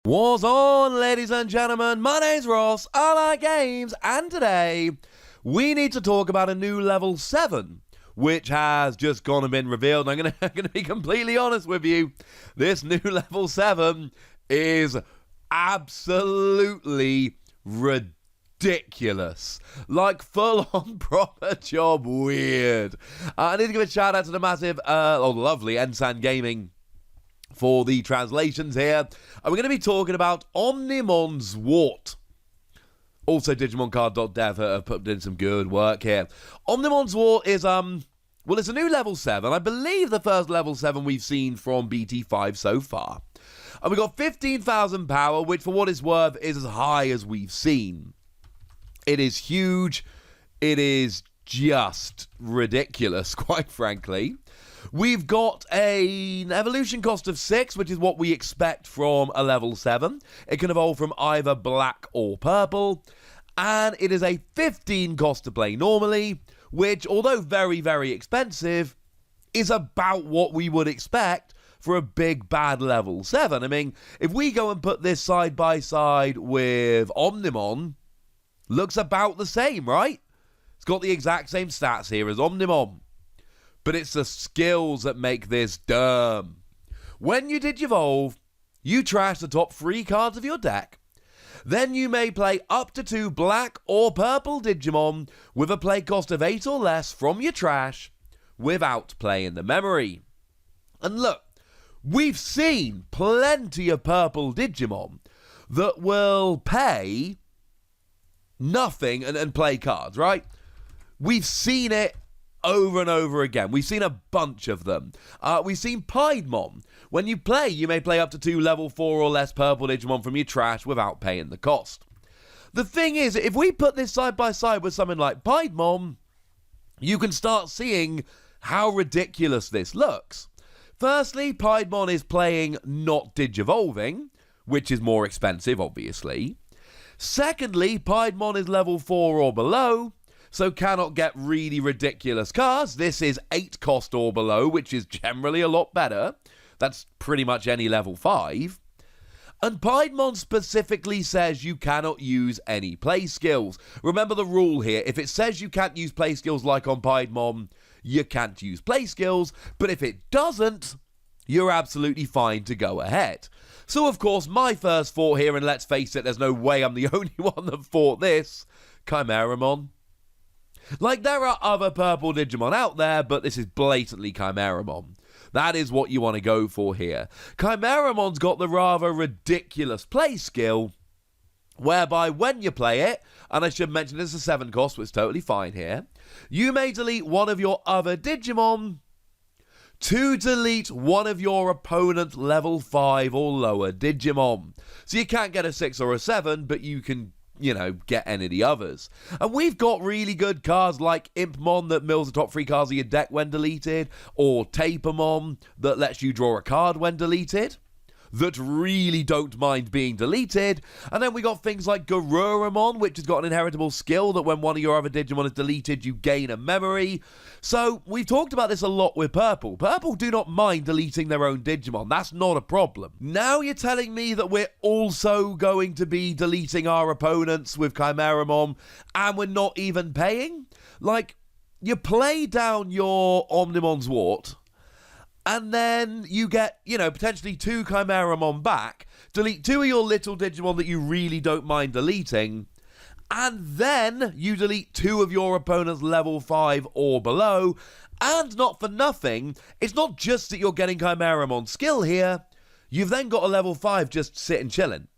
What's on, ladies and gentlemen? My name's Ross, I like games, and today we need to talk about a new level 7, which has just gone and been revealed. I'm gonna be completely honest with you. This new level 7 is absolutely ridiculous. Like, full-on proper job weird. I need to give a shout out to the massive, lovely Ensign Gaming for the translations here. And we're going to be talking about Omnimon Zwart. Also, DigimonCard.dev have put in some good work here. Omnimon Zwart is, well, it's a new level 7. I believe the first level 7 we've seen from BT5 so far. And we've got 15,000 power, which for what it's worth is as high as we've seen. It is huge. It is just ridiculous, quite frankly. We've got an evolution cost of 6, which is what we expect from a level 7. It can evolve from either black or purple. And it is a 15 cost to play normally, which, although very, very expensive, is about what we would expect for a big, bad level 7. I mean, if we go and put this side by side with Omnimon, looks about the same, right? It's got the exact same stats here as Omnimon. But it's the skills that make this dumb. When you Digivolve, you trash the top 3 cards of your deck. Then you may play up to 2 black or purple Digimon with a play cost of 8 or less from your trash without playing the memory. And look, we've seen plenty of purple Digimon that will pay nothing and play cards, right? We've seen it over and over again. We've seen a bunch of them. We've seen Piedmon. When you play, you may play up to 2 level 4 or less purple Digimon from your trash without paying the cost. The thing is, if we put this side by side with something like Piedmon, you can start seeing how ridiculous this looks. Firstly, Piedmon is playing not Digivolving, which is more expensive, obviously. Secondly, Piedmon is level 4 or below, so cannot get really ridiculous cards. This is 8 cost or below, which is generally a lot better. That's pretty much any level 5. And Piedmon specifically says you cannot use any play skills. Remember the rule here. If it says you can't use play skills like on Piedmon, you can't use play skills. But if it doesn't, you're absolutely fine to go ahead. So, of course, my first thought here, and let's face it, there's no way I'm the only one that thought this, Chimeramon. Like, there are other purple Digimon out there, but this is blatantly Chimeramon. That is what you want to go for here. Chimeramon's got the rather ridiculous play skill, whereby when you play it, and I should mention it's a 7 cost, which is totally fine here, you may delete one of your other Digimon to delete one of your opponent's level 5 or lower Digimon. So you can't get a 6 or a 7, but you can, you know, get any of the others. And we've got really good cards like Impmon that mills the top 3 cards of your deck when deleted, or Tapermon that lets you draw a card when deleted, that really don't mind being deleted. And then we got things like Garuramon, which has got an inheritable skill that when one of your other Digimon is deleted, you gain a memory. So we've talked about this a lot with Purple. Purple do not mind deleting their own Digimon. That's not a problem. Now you're telling me that we're also going to be deleting our opponents with Chimeramon, and we're not even paying? Like, you play down your Omnimon Zwart, and then you get, you know, potentially 2 Chimeramon back, delete 2 of your little Digimon that you really don't mind deleting, and then you delete 2 of your opponent's level 5 or below, and not for nothing, it's not just that you're getting Chimeramon skill here, you've then got a level 5 just sitting chilling.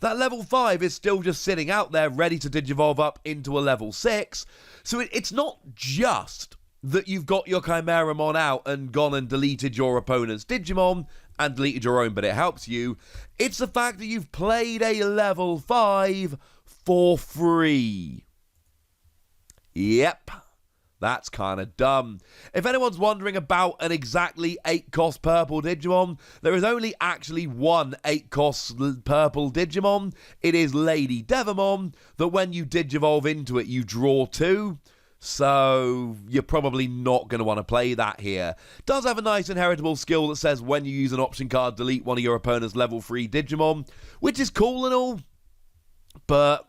That level 5 is still just sitting out there ready to Digivolve up into a level 6, so it's not just that you've got your Chimeramon out and gone and deleted your opponent's Digimon and deleted your own, but it helps you. It's the fact that you've played a level 5 for free. Yep, that's kind of dumb. If anyone's wondering about an exactly 8 cost purple Digimon, there is only actually one 8 cost purple Digimon. It is Lady Devamon, that when you Digivolve into it, you draw 2. So you're probably not going to want to play that here. Does have a nice inheritable skill that says when you use an option card, delete one of your opponent's level 3 Digimon, which is cool and all, but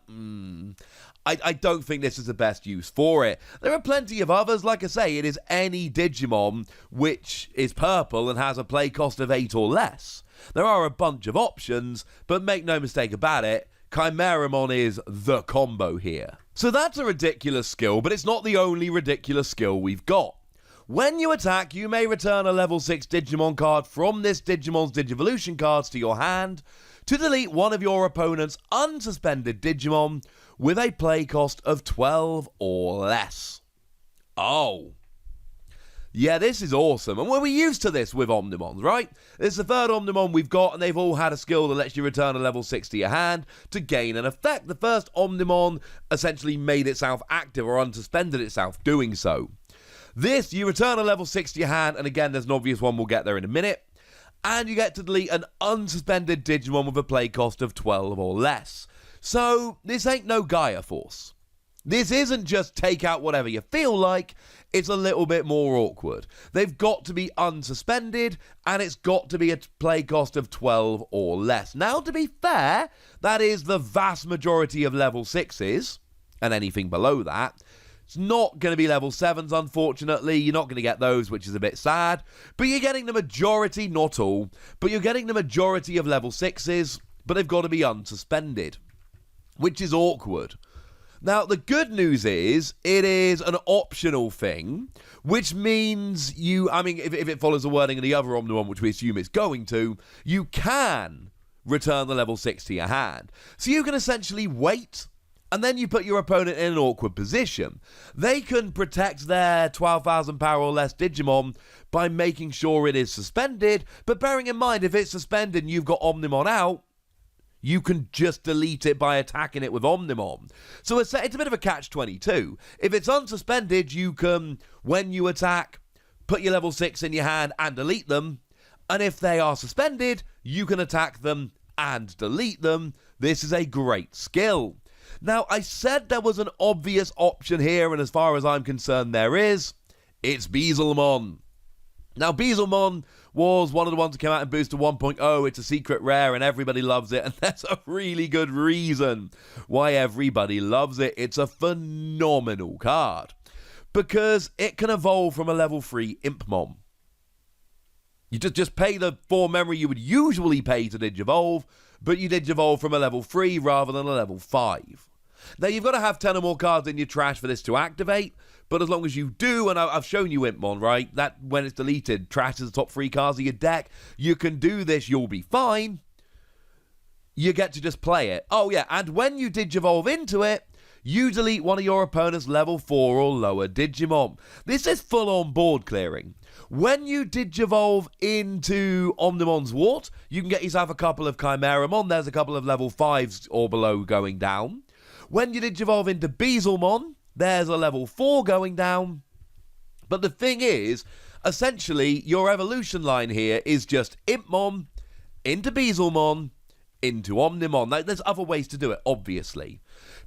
I don't think this is the best use for it. There are plenty of others. Like I say, it is any Digimon which is purple and has a play cost of 8 or less. There are a bunch of options, but make no mistake about it, Chimeramon is the combo here. So that's a ridiculous skill, but it's not the only ridiculous skill we've got. When you attack, you may return a level 6 Digimon card from this Digimon's Digivolution cards to your hand to delete one of your opponent's unsuspended Digimon with a play cost of 12 or less. Oh. Yeah, this is awesome, and we're used to this with Omnimons, right? It's the third Omnimon we've got, and they've all had a skill that lets you return a level 6 to your hand to gain an effect. The first Omnimon essentially made itself active or unsuspended itself doing so. This, you return a level 6 to your hand, and again, there's an obvious one, we'll get there in a minute, and you get to delete an unsuspended Digimon with a play cost of 12 or less. So, this ain't no Gaia Force. This isn't just take out whatever you feel like, it's a little bit more awkward. They've got to be unsuspended, and it's got to be a play cost of 12 or less. Now, to be fair, that is the vast majority of level 6s, and anything below that. It's not going to be level 7s, unfortunately. You're not going to get those, which is a bit sad. But you're getting the majority, not all, but you're getting the majority of level 6s, but they've got to be unsuspended, which is awkward. Now, the good news is, it is an optional thing, which means if it follows the wording of the other Omnimon, which we assume it's going to, you can return the level 6 to your hand. So you can essentially wait, and then you put your opponent in an awkward position. They can protect their 12,000 power or less Digimon by making sure it is suspended, but bearing in mind, if it's suspended and you've got Omnimon out, you can just delete it by attacking it with Omnimon. So it's a bit of a catch-22. If it's unsuspended, you can, when you attack, put your level 6 in your hand and delete them. And if they are suspended, you can attack them and delete them. This is a great skill. Now, I said there was an obvious option here, and as far as I'm concerned, there is. It's Beelzemon. Now, Beelzemon was one of the ones that came out in Booster 1.0. It's a secret rare and everybody loves it, and there's a really good reason why everybody loves it. It's a phenomenal card because it can evolve from a level 3 Impmon. You just pay the 4 memory you would usually pay to Digivolve, but you Digivolve from a level 3 rather than a level 5. Now, you've got to have 10 or more cards in your trash for this to activate, but as long as you do, and I've shown you Impmon, right? That when it's deleted, trash is the top 3 cards of your deck. You can do this, you'll be fine. You get to just play it. Oh, yeah, and when you Digivolve into it, you delete one of your opponent's level 4 or lower Digimon. This is full-on board clearing. When you Digivolve into Omnimon Zwart, you can get yourself a couple of Chimeramon. There's a couple of level 5s or below going down. When you Digivolve into Beelzemon, there's a level 4 going down. But the thing is, essentially, your evolution line here is just Impmon into Beelzemon into Omnimon. Now, there's other ways to do it, obviously.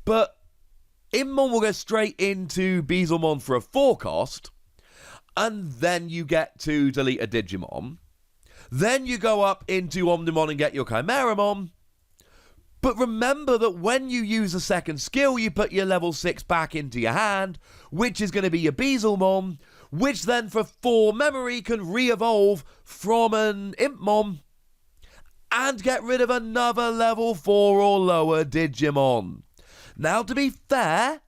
But Impmon will go straight into Beelzemon for a 4 cost, and then you get to delete a Digimon. Then you go up into Omnimon and get your Chimeramon. But remember that when you use a second skill, you put your level 6 back into your hand, which is going to be your Beelzemon, which then for 4 memory can re-evolve from an Impmon and get rid of another level 4 or lower Digimon. Now, to be fair,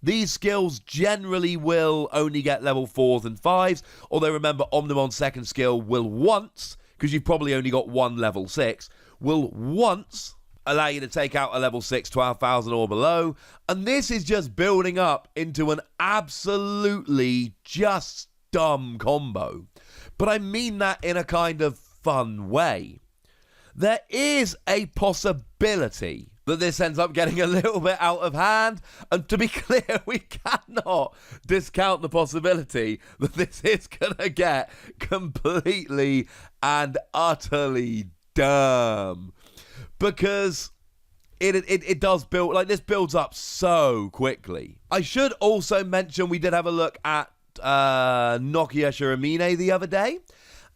these skills generally will only get level 4s and 5s, although remember, Omnimon's second skill will once, because you've probably only got one level 6, will once allow you to take out a level 6, 12,000 or below, and this is just building up into an absolutely just dumb combo. But I mean that in a kind of fun way. There is a possibility that this ends up getting a little bit out of hand, and to be clear, we cannot discount the possibility that this is going to get completely and utterly dumb. Because it does build, like, this builds up so quickly. I should also mention we did have a look at Nokia Shiramine the other day,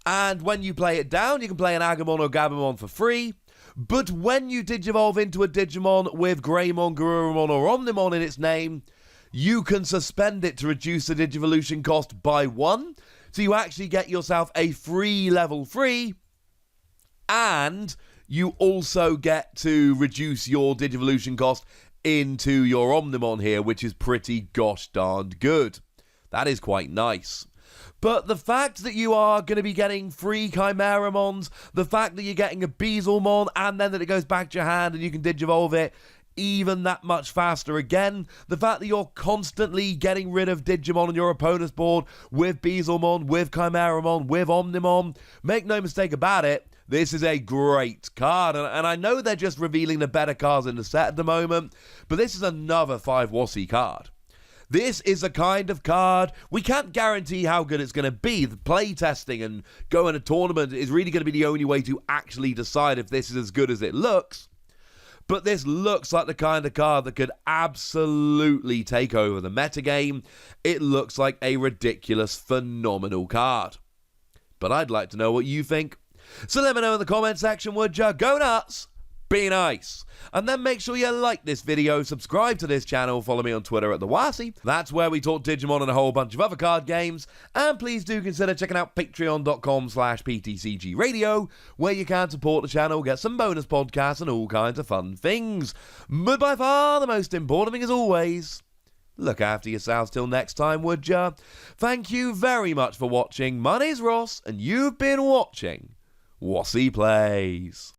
and when you play it down, you can play an Agumon or Gabumon for free, but when you Digivolve into a Digimon with Greymon, Garurumon or Omnimon in its name, you can suspend it to reduce the Digivolution cost by 1, so you actually get yourself a free level 3, and you also get to reduce your Digivolution cost into your Omnimon here, which is pretty gosh darned good. That is quite nice. But the fact that you are going to be getting free Chimeramons, the fact that you're getting a Beelzemon, and then that it goes back to your hand and you can Digivolve it even that much faster again, the fact that you're constantly getting rid of Digimon on your opponent's board with Beelzemon, with Chimeramon, with Omnimon, make no mistake about it, this is a great card, and I know they're just revealing the better cards in the set at the moment, but this is another 5 WOSI card. This is a kind of card, we can't guarantee how good it's going to be. The play testing and going to tournament is really going to be the only way to actually decide if this is as good as it looks. But this looks like the kind of card that could absolutely take over the metagame. It looks like a ridiculous, phenomenal card. But I'd like to know what you think. So let me know in the comment section, would ya? Go nuts! Be nice. And then make sure you like this video, subscribe to this channel, follow me on Twitter at TheWasi. That's where we talk Digimon and a whole bunch of other card games. And please do consider checking out patreon.com/PTCG Radio, where you can support the channel, get some bonus podcasts and all kinds of fun things. But by far the most important thing as always, look after yourselves till next time, would ya? Thank you very much for watching. My name's Ross, and you've been watching WOSI Plays.